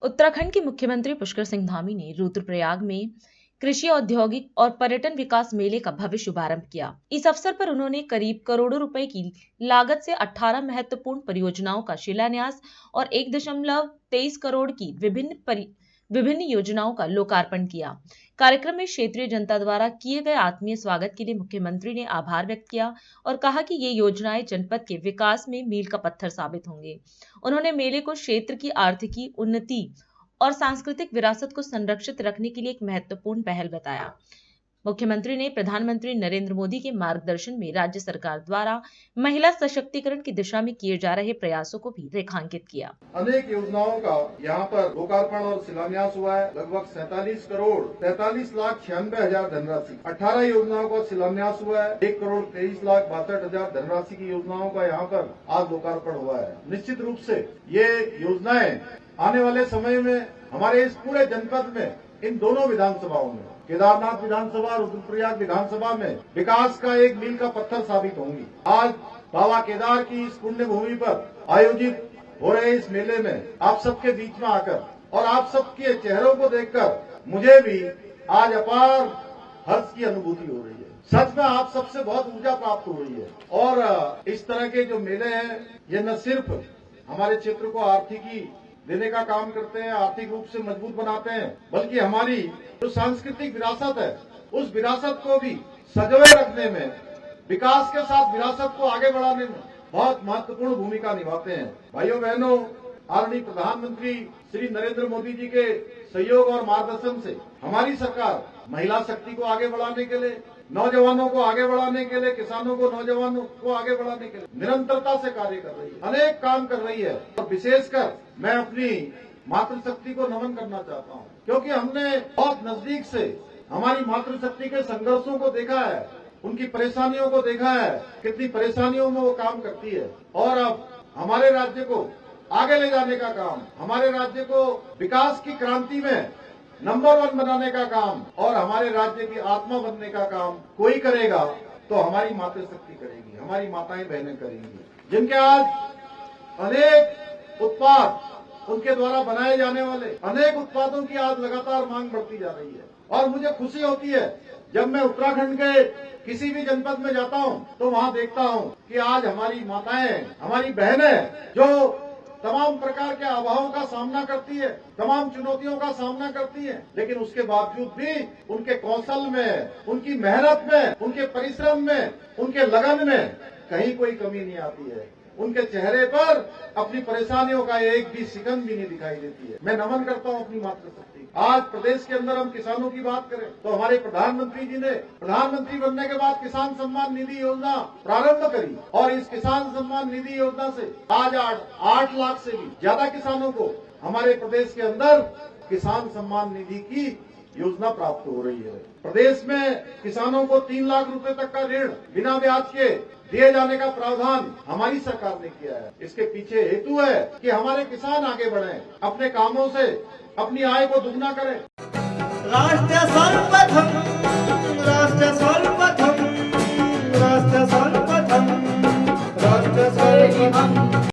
उत्तराखंड के मुख्यमंत्री पुष्कर सिंह धामी ने रुद्रप्रयाग में कृषि औद्योगिक और पर्यटन विकास मेले का भव्य शुभारंभ किया। इस अवसर पर उन्होंने करीब करोड़ों रुपए की लागत से 18 महत्वपूर्ण परियोजनाओं का शिलान्यास और 1.23 करोड़ की विभिन्न योजनाओं का लोकार्पण किया। कार्यक्रम में क्षेत्रीय जनता द्वारा किए गए आत्मीय स्वागत के लिए मुख्यमंत्री ने आभार व्यक्त किया और कहा कि ये योजनाएं जनपद के विकास में मील का पत्थर साबित होंगे। उन्होंने मेले को क्षेत्र की आर्थिकी उन्नति और सांस्कृतिक विरासत को संरक्षित रखने के लिए एक महत्वपूर्ण पहल बताया। मुख्यमंत्री ने प्रधानमंत्री नरेंद्र मोदी के मार्गदर्शन में राज्य सरकार द्वारा महिला सशक्तिकरण की दिशा में किए जा रहे प्रयासों को भी रेखांकित किया। अनेक योजनाओं का यहाँ पर लोकार्पण और शिलान्यास हुआ है। लगभग 47 करोड़ 43,96,000 धनराशि। 18 योजनाओं का शिलान्यास हुआ है। 1,23,62,62,000 धनराशि की योजनाओं का यहाँ पर आज लोकार्पण हुआ है। निश्चित रूप से ये योजनाएं आने वाले समय में हमारे इस पूरे जनपद में इन दोनों विधानसभाओं में, केदारनाथ विधानसभा और रुद्रप्रयाग विधानसभा में विकास का एक मील का पत्थर साबित होंगी। आज बाबा केदार की इस पुण्य भूमि पर आयोजित हो रहे इस मेले में आप सबके बीच में आकर और आप सबके चेहरों को देखकर मुझे भी आज अपार हर्ष की अनुभूति हो रही है। सच में आप सबसे बहुत ऊर्जा प्राप्त हो रही है और इस तरह के जो मेले हैं ये न सिर्फ हमारे क्षेत्र को आर्थिकी देने का काम करते हैं, आर्थिक रूप से मजबूत बनाते हैं, बल्कि हमारी जो सांस्कृतिक विरासत है उस विरासत को भी सजोए रखने में, विकास के साथ विरासत को आगे बढ़ाने में बहुत महत्वपूर्ण भूमिका निभाते हैं। भाइयों बहनों, आदरणीय प्रधानमंत्री श्री नरेंद्र मोदी जी के सहयोग और मार्गदर्शन से हमारी सरकार महिला शक्ति को आगे बढ़ाने के लिए, नौजवानों को आगे बढ़ाने के लिए, किसानों को, नौजवानों को आगे बढ़ाने के लिए निरंतरता से कार्य कर रही है, अनेक काम कर रही है। और विशेषकर मैं अपनी मातृशक्ति को नमन करना चाहता हूँ, क्योंकि हमने बहुत नजदीक से हमारी मातृशक्ति के संघर्षों को देखा है, उनकी परेशानियों को देखा है, कितनी परेशानियों में वो काम करती है। और अब हमारे राज्य को आगे ले जाने का काम, हमारे राज्य को विकास की क्रांति में नंबर 1 बनाने का काम और हमारे राज्य की आत्मा बनने का काम कोई करेगा तो हमारी मातृशक्ति करेगी, हमारी माताएं बहनें करेंगी, जिनके आज अनेक उत्पाद, उनके द्वारा बनाए जाने वाले अनेक उत्पादों की आज लगातार मांग बढ़ती जा रही है। और मुझे खुशी होती है जब मैं उत्तराखंड के किसी भी जनपद में जाता हूं तो वहां देखता हूं कि आज हमारी माताएं, हमारी बहनें जो तमाम प्रकार के अभावों का सामना करती है, तमाम चुनौतियों का सामना करती है, लेकिन उसके बावजूद भी उनके कौशल में, उनकी मेहनत में, उनके परिश्रम में, उनके लगन में कहीं कोई कमी नहीं आती है। उनके चेहरे पर अपनी परेशानियों का एक भी शिकन भी नहीं दिखाई देती है। मैं नमन करता हूं अपनी मातृशक्ति। आज प्रदेश के अंदर हम किसानों की बात करें तो हमारे प्रधानमंत्री जी ने प्रधानमंत्री बनने के बाद किसान सम्मान निधि योजना प्रारंभ करी और इस किसान सम्मान निधि योजना से आज 8 लाख से भी ज्यादा किसानों को हमारे प्रदेश के अंदर किसान सम्मान निधि की योजना प्राप्त हो रही है। प्रदेश में किसानों को 3 लाख रुपए तक का ऋण बिना ब्याज के दिए जाने का प्रावधान हमारी सरकार ने किया है। इसके पीछे हेतु है कि हमारे किसान आगे बढ़ें, अपने कामों से अपनी आय को दुगना करें। राष्ट्र सर्वप्रथम, राष्ट्र सर्वप्रथम, राष्ट्र सर्वप्रथम, राष्ट्र सर्वप्रथम।